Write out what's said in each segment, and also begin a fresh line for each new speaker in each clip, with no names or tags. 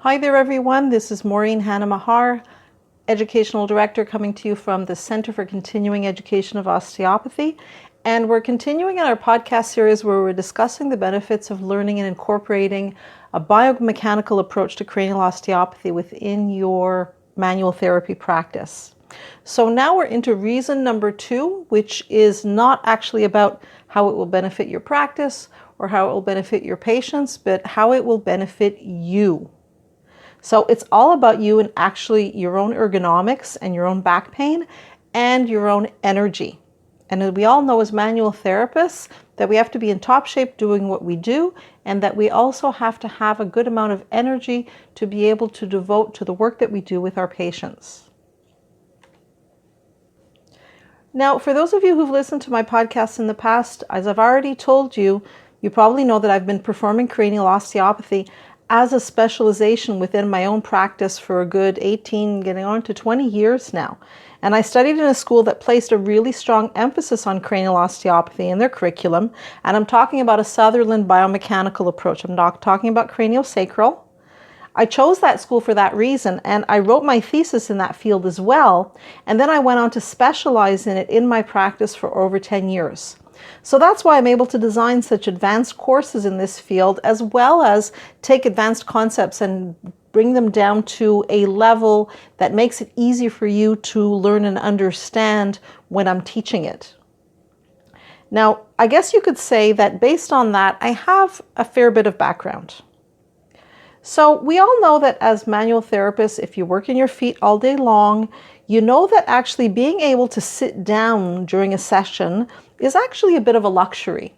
Hi there everyone, this is Maureen Maher, Educational Director, coming to you from the Center for Continuing Education of Osteopathy. And we're continuing in our podcast series where we're discussing the benefits of learning and incorporating a biomechanical approach to cranial osteopathy within your manual therapy practice. So now we're into reason number 2, which is not actually about how it will benefit your practice or how it will benefit your patients, but how it will benefit you. So it's all about you and actually your own ergonomics and your own back pain and your own energy. And we all know as manual therapists that we have to be in top shape doing what we do, and that we also have to have a good amount of energy to be able to devote to the work that we do with our patients. Now, for those of you who've listened to my podcasts in the past, as I've already told you, you probably know that I've been performing cranial osteopathy as a specialization within my own practice for a good 18, getting on to 20 years now. And I studied in a school that placed a really strong emphasis on cranial osteopathy in their curriculum. And I'm talking about a Sutherland biomechanical approach. I'm not talking about craniosacral. I chose that school for that reason, and I wrote my thesis in that field as well. And then I went on to specialize in it in my practice for over 10 years. So that's why I'm able to design such advanced courses in this field, as well as take advanced concepts and bring them down to a level that makes it easy for you to learn and understand when I'm teaching it. Now, I guess you could say that based on that, I have a fair bit of background. So we all know that as manual therapists, if you work in your feet all day long, you know that actually being able to sit down during a session is actually a bit of a luxury.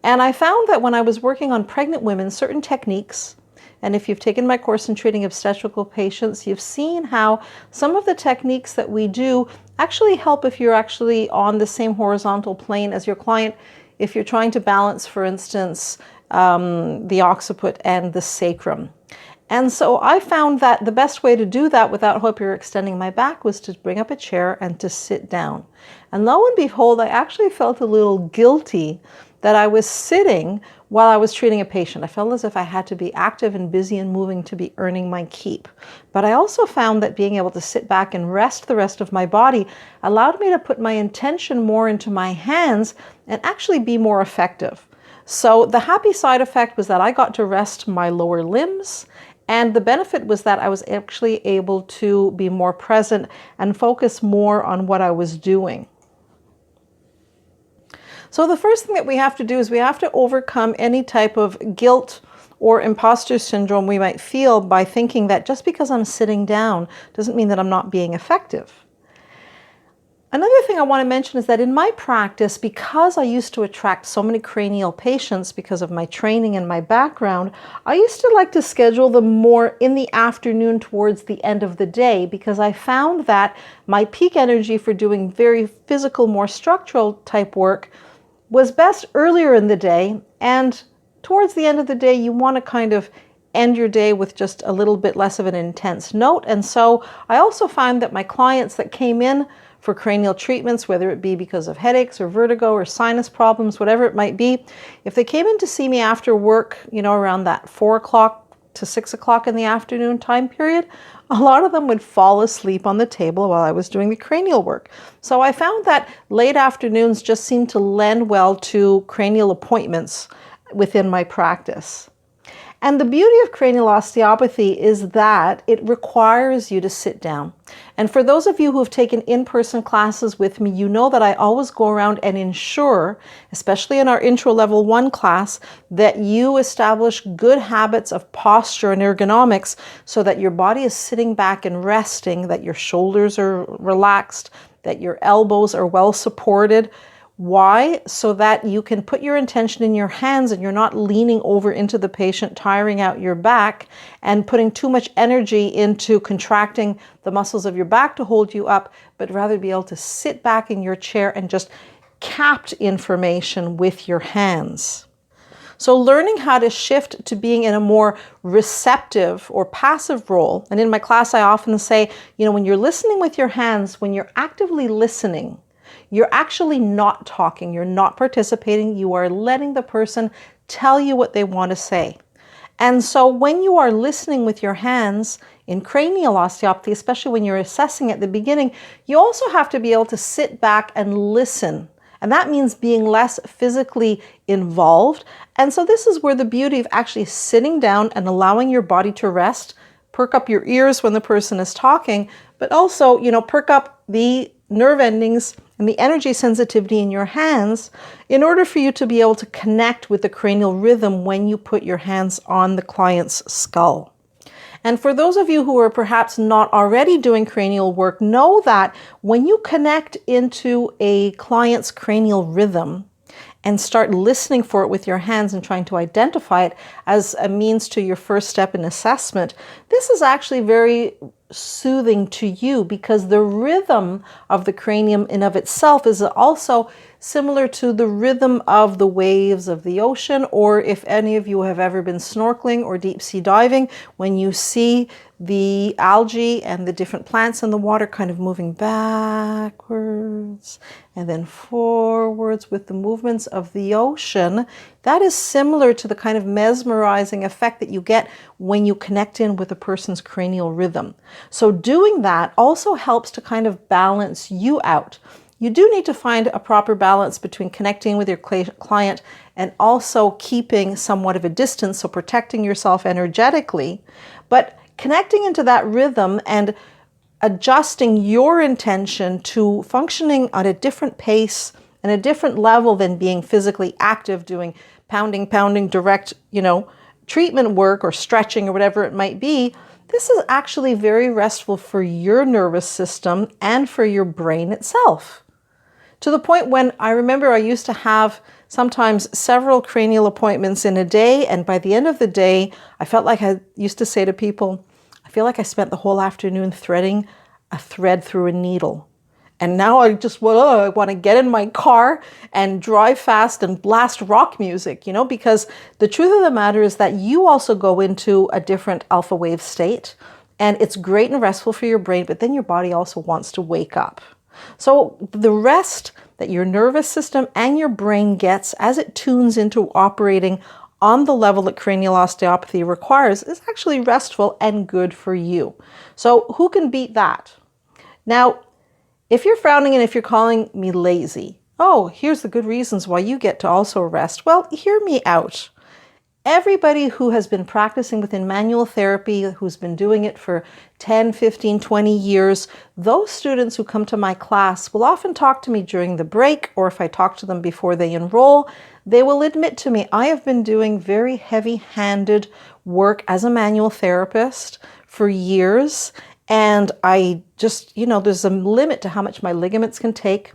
And I found that when I was working on pregnant women, certain techniques, and if you've taken my course in treating obstetrical patients, you've seen how some of the techniques that we do actually help if you're actually on the same horizontal plane as your client, if you're trying to balance, for instance, the occiput and the sacrum. And so I found that the best way to do that without hyperextending my back was to bring up a chair and to sit down. And lo and behold, I actually felt a little guilty that I was sitting while I was treating a patient. I felt as if I had to be active and busy and moving to be earning my keep. But I also found that being able to sit back and rest the rest of my body allowed me to put my intention more into my hands and actually be more effective. So the happy side effect was that I got to rest my lower limbs, and the benefit was that I was actually able to be more present and focus more on what I was doing. So the first thing that we have to do is we have to overcome any type of guilt or imposter syndrome we might feel by thinking that just because I'm sitting down doesn't mean that I'm not being effective. Another thing I want to mention is that in my practice, because I used to attract so many cranial patients because of my training and my background, I used to like to schedule them more in the afternoon towards the end of the day, because I found that my peak energy for doing very physical, more structural type work was best earlier in the day, and towards the end of the day, you want to kind of end your day with just a little bit less of an intense note. And so I also found that my clients that came in for cranial treatments, whether it be because of headaches or vertigo or sinus problems, whatever it might be, if they came in to see me after work, around that 4 o'clock to 6 o'clock in the afternoon time period, a lot of them would fall asleep on the table while I was doing the cranial work. So I found that late afternoons just seemed to lend well to cranial appointments within my practice. And the beauty of cranial osteopathy is that it requires you to sit down. And for those of you who have taken in-person classes with me, you know that I always go around and ensure, especially in our intro level 1 class, that you establish good habits of posture and ergonomics so that your body is sitting back and resting, that your shoulders are relaxed, that your elbows are well supported. Why? So that you can put your intention in your hands and you're not leaning over into the patient, tiring out your back and putting too much energy into contracting the muscles of your back to hold you up, but rather be able to sit back in your chair and just capture information with your hands. So learning how to shift to being in a more receptive or passive role. And in my class, I often say, when you're listening with your hands, when you're actively listening, you're actually not talking, you're not participating, you are letting the person tell you what they want to say. And so when you are listening with your hands in cranial osteopathy, especially when you're assessing at the beginning, you also have to be able to sit back and listen. And that means being less physically involved. And so this is where the beauty of actually sitting down and allowing your body to rest, perk up your ears when the person is talking, but also, perk up the nerve endings and the energy sensitivity in your hands in order for you to be able to connect with the cranial rhythm when you put your hands on the client's skull. And for those of you who are perhaps not already doing cranial work, know that when you connect into a client's cranial rhythm and start listening for it with your hands and trying to identify it as a means to your first step in assessment, this is actually very soothing to you because the rhythm of the cranium in of itself is also similar to the rhythm of the waves of the ocean, or if any of you have ever been snorkeling or deep sea diving, when you see the algae and the different plants in the water kind of moving backwards and then forwards with the movements of the ocean, that is similar to the kind of mesmerizing effect that you get when you connect in with a person's cranial rhythm. So doing that also helps to kind of balance you out. You do need to find a proper balance between connecting with your client and also keeping somewhat of a distance, so protecting yourself energetically, but connecting into that rhythm and adjusting your intention to functioning at a different pace and a different level than being physically active, doing pounding, direct, treatment work or stretching or whatever it might be. This is actually very restful for your nervous system and for your brain itself. To the point when I remember I used to have sometimes several cranial appointments in a day, and by the end of the day, I felt like I used to say to people, I feel like I spent the whole afternoon threading a thread through a needle. And now I just want to get in my car and drive fast and blast rock music, because the truth of the matter is that you also go into a different alpha wave state, and it's great and restful for your brain, but then your body also wants to wake up. So the rest that your nervous system and your brain gets as it tunes into operating on the level that cranial osteopathy requires is actually restful and good for you. So who can beat that? Now, if you're frowning and if you're calling me lazy, here's the good reasons why you get to also rest. Well, hear me out. Everybody who has been practicing within manual therapy, who's been doing it for 10, 15, 20 years, those students who come to my class will often talk to me during the break, or if I talk to them before they enroll, they will admit to me, I have been doing very heavy-handed work as a manual therapist for years, and I just, there's a limit to how much my ligaments can take.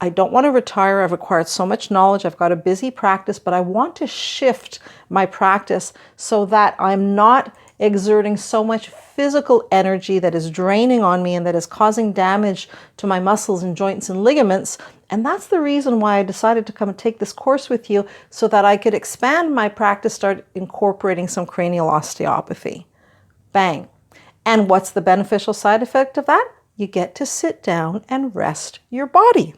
I don't want to retire. I've acquired so much knowledge. I've got a busy practice, but I want to shift my practice so that I'm not exerting so much physical energy that is draining on me and that is causing damage to my muscles and joints and ligaments. And that's the reason why I decided to come and take this course with you, so that I could expand my practice, start incorporating some cranial osteopathy. Bang. And what's the beneficial side effect of that? You get to sit down and rest your body.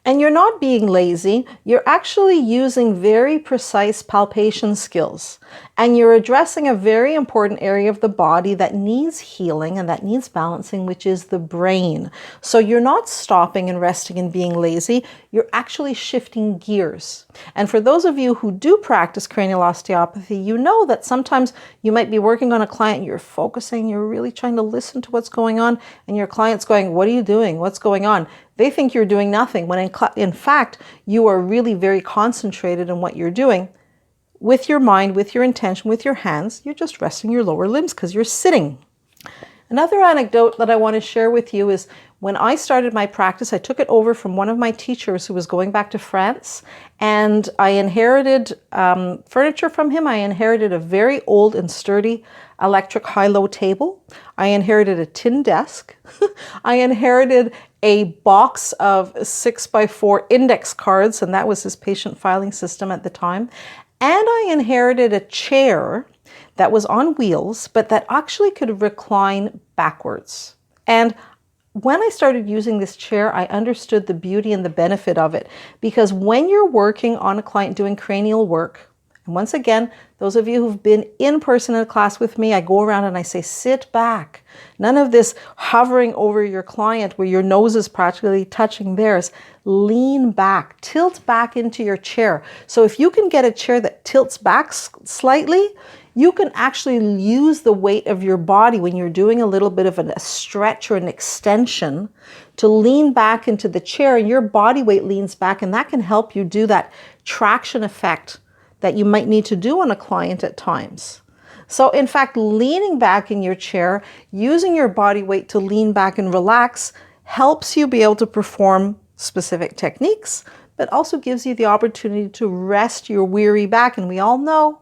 And you're not being lazy, you're actually using very precise palpation skills. And you're addressing a very important area of the body that needs healing and that needs balancing, which is the brain. So you're not stopping and resting and being lazy, you're actually shifting gears. And for those of you who do practice cranial osteopathy, you know that sometimes you might be working on a client, you're focusing, you're really trying to listen to what's going on, and your client's going, what are you doing? What's going on? They think you're doing nothing, when in fact, you are really very concentrated in what you're doing. With your mind, with your intention, with your hands, you're just resting your lower limbs because you're sitting. Another anecdote that I want to share with you is when I started my practice, I took it over from one of my teachers who was going back to France, and I inherited furniture from him. I inherited a very old and sturdy electric high-low table. I inherited a tin desk. I inherited a box of 6x4 index cards, and that was his patient filing system at the time. And I inherited a chair that was on wheels, but that actually could recline backwards. And when I started using this chair, I understood the beauty and the benefit of it. Because when you're working on a client doing cranial work, And once again, those of you who've been in person in a class with me, I go around and I say, sit back. None of this hovering over your client where your nose is practically touching theirs. Lean back, tilt back into your chair. So if you can get a chair that tilts back slightly, you can actually use the weight of your body when you're doing a little bit of a stretch or an extension to lean back into the chair, and your body weight leans back, and that can help you do that traction effect that you might need to do on a client at times. So in fact, leaning back in your chair, using your body weight to lean back and relax helps you be able to perform specific techniques, but also gives you the opportunity to rest your weary back. And we all know,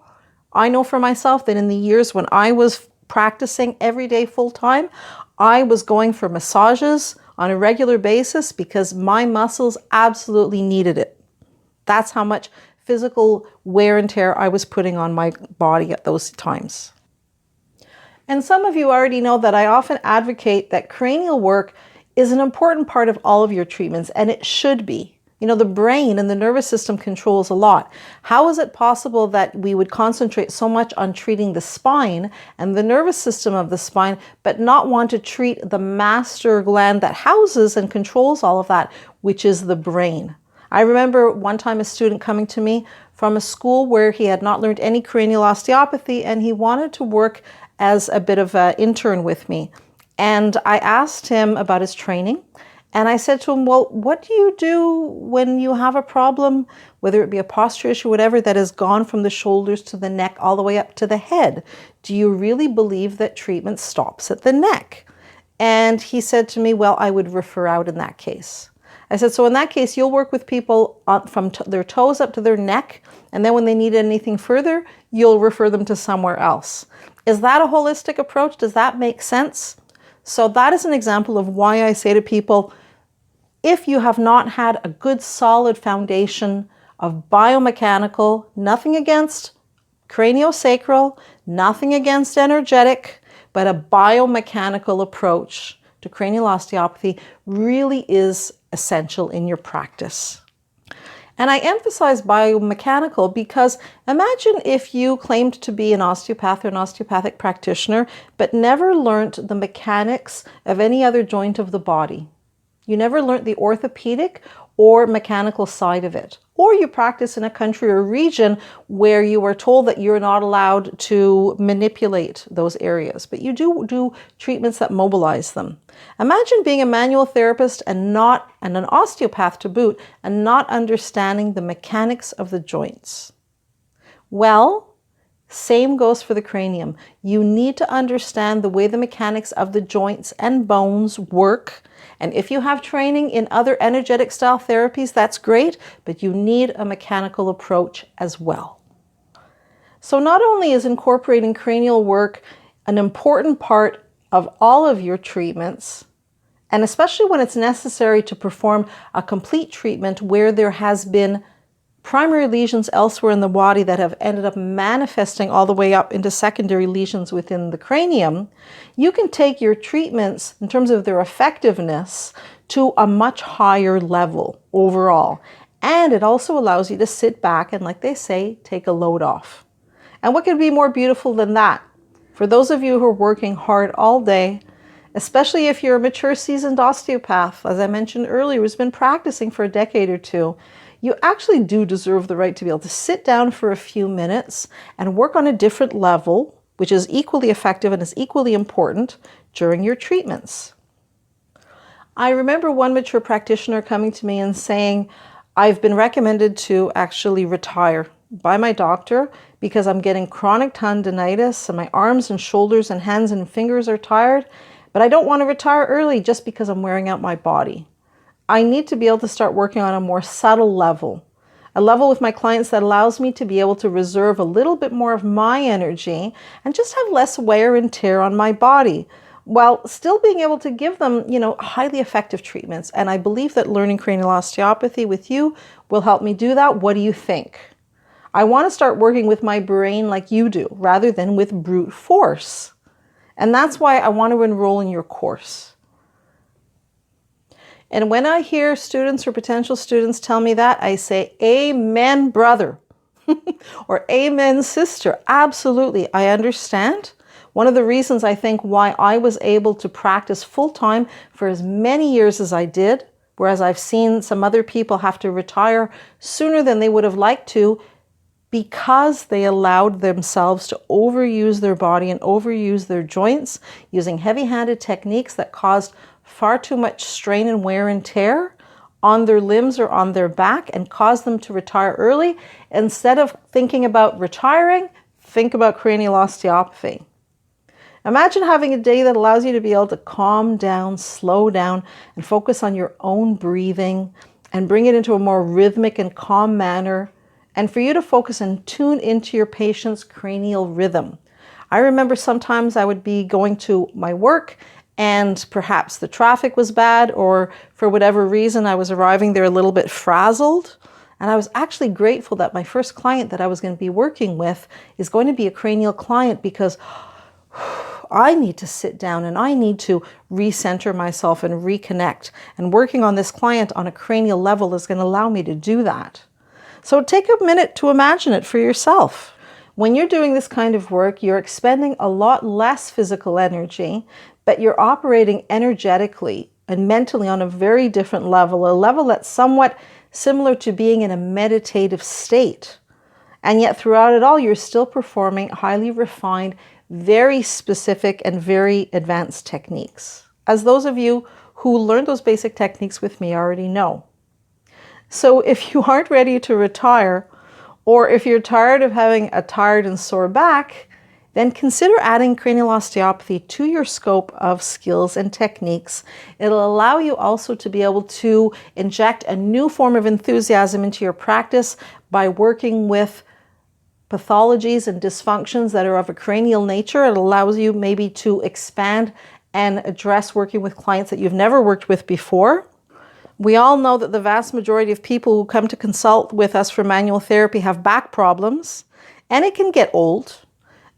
I know for myself that in the years when I was practicing every day full time, I was going for massages on a regular basis because my muscles absolutely needed it. That's how much physical wear and tear I was putting on my body at those times. And some of you already know that I often advocate that cranial work is an important part of all of your treatments, and it should be. You know, the brain and the nervous system controls a lot. How is it possible that we would concentrate so much on treating the spine and the nervous system of the spine, but not want to treat the master gland that houses and controls all of that, which is the brain? I remember one time a student coming to me from a school where he had not learned any cranial osteopathy, and he wanted to work as a bit of an intern with me. And I asked him about his training. And I said to him, well, what do you do when you have a problem, whether it be a posture issue, whatever, that has gone from the shoulders to the neck all the way up to the head? Do you really believe that treatment stops at the neck? And he said to me, well, I would refer out in that case. I said, so in that case, you'll work with people from their toes up to their neck, and then when they need anything further, you'll refer them to somewhere else. Is that a holistic approach? Does that make sense? So that is an example of why I say to people, if you have not had a good solid foundation of biomechanical, nothing against craniosacral, nothing against energetic, but a biomechanical approach to cranial osteopathy really is essential in your practice. And I emphasize biomechanical because imagine if you claimed to be an osteopath or an osteopathic practitioner, but never learned the mechanics of any other joint of the body. You never learned the orthopedic or mechanical side of it. Or you practice in a country or region where you are told that you're not allowed to manipulate those areas, but you do treatments that mobilize them. Imagine being a manual therapist and an osteopath to boot, and not understanding the mechanics of the joints. Well, same goes for the cranium. You need to understand the way the mechanics of the joints and bones work. And if you have training in other energetic style therapies, that's great, but you need a mechanical approach as well. So not only is incorporating cranial work an important part of all of your treatments, and especially when it's necessary to perform a complete treatment where there has been primary lesions elsewhere in the body that have ended up manifesting all the way up into secondary lesions within the cranium, you can take your treatments in terms of their effectiveness to a much higher level overall. And it also allows you to sit back and, like they say, take a load off. And what could be more beautiful than that? For those of you who are working hard all day, especially if you're a mature, seasoned osteopath, as I mentioned earlier, who's been practicing for a decade or two, you actually do deserve the right to be able to sit down for a few minutes and work on a different level, which is equally effective and is equally important during your treatments. I remember one mature practitioner coming to me and saying, I've been recommended to actually retire by my doctor because I'm getting chronic tendinitis and my arms and shoulders and hands and fingers are tired, but I don't want to retire early just because I'm wearing out my body. I need to be able to start working on a more subtle level, a level with my clients that allows me to be able to reserve a little bit more of my energy and just have less wear and tear on my body, while still being able to give them, highly effective treatments. And I believe that learning cranial osteopathy with you will help me do that. What do you think? I want to start working with my brain like you do, rather than with brute force. And that's why I want to enroll in your course. And when I hear students or potential students tell me that, I say, amen, brother. Or amen, sister. Absolutely. I understand. One of the reasons I think why I was able to practice full-time for as many years as I did, whereas I've seen some other people have to retire sooner than they would have liked to, because they allowed themselves to overuse their body and overuse their joints using heavy-handed techniques that caused far too much strain and wear and tear on their limbs or on their back and caused them to retire early. Instead of thinking about retiring, think about cranial osteopathy. Imagine having a day that allows you to be able to calm down, slow down, and focus on your own breathing and bring it into a more rhythmic and calm manner, and for you to focus and tune into your patient's cranial rhythm. I remember sometimes I would be going to my work and perhaps the traffic was bad, or for whatever reason I was arriving there a little bit frazzled. And I was actually grateful that my first client that I was going to be working with is going to be a cranial client, because I need to sit down and I need to recenter myself and reconnect. And working on this client on a cranial level is going to allow me to do that. So take a minute to imagine it for yourself. When you're doing this kind of work, you're expending a lot less physical energy, but you're operating energetically and mentally on a very different level, a level that's somewhat similar to being in a meditative state. And yet throughout it all, you're still performing highly refined, very specific and very advanced techniques, as those of you who learned those basic techniques with me already know. So if you aren't ready to retire, or if you're tired of having a tired and sore back, then consider adding cranial osteopathy to your scope of skills and techniques. It'll allow you also to be able to inject a new form of enthusiasm into your practice by working with pathologies and dysfunctions that are of a cranial nature. It allows you maybe to expand and address working with clients that you've never worked with before. We all know that the vast majority of people who come to consult with us for manual therapy have back problems, and it can get old.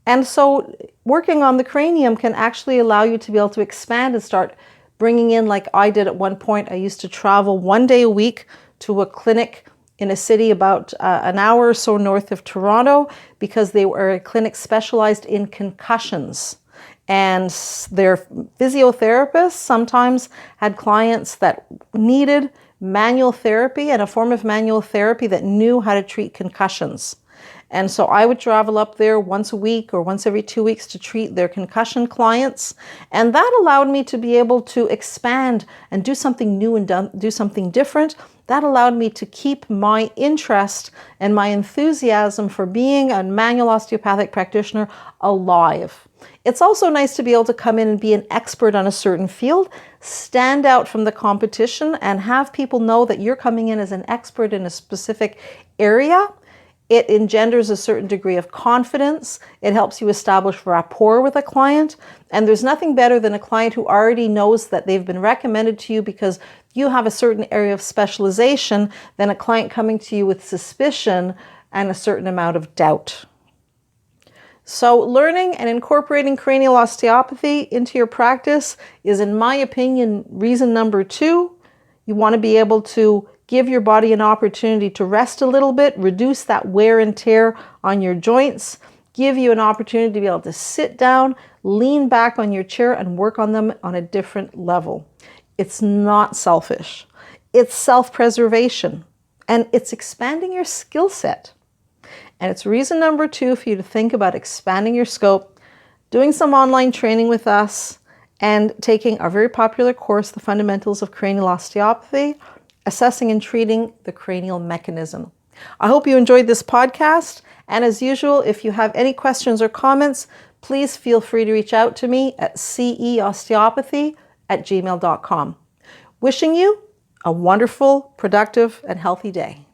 And so working on the cranium can actually allow you to be able to expand and start bringing in, like I did at one point. I used to travel 1 day a week to a clinic in a city about an hour or so north of Toronto, because they were a clinic specialized in concussions. And their physiotherapists sometimes had clients that needed manual therapy, and a form of manual therapy that knew how to treat concussions. And so I would travel up there once a week or once every 2 weeks to treat their concussion clients. And that allowed me to be able to expand and do something new and do something different. That allowed me to keep my interest and my enthusiasm for being a manual osteopathic practitioner alive. It's also nice to be able to come in and be an expert on a certain field, stand out from the competition, and have people know that you're coming in as an expert in a specific area. It engenders a certain degree of confidence. It helps you establish rapport with a client. And there's nothing better than a client who already knows that they've been recommended to you because you have a certain area of specialization, than a client coming to you with suspicion and a certain amount of doubt. So learning and incorporating cranial osteopathy into your practice is, in my opinion, reason number 2. You want to be able to give your body an opportunity to rest a little bit, reduce that wear and tear on your joints, give you an opportunity to be able to sit down, lean back on your chair, and work on them on a different level. It's not selfish. It's self-preservation, and it's expanding your skill set. And it's reason number 2 for you to think about expanding your scope, doing some online training with us, and taking our very popular course, The Fundamentals of Cranial Osteopathy, assessing and treating the cranial mechanism. I hope you enjoyed this podcast. And as usual, if you have any questions or comments, please feel free to reach out to me at ceosteopathy@gmail.com. Wishing you a wonderful, productive, and healthy day.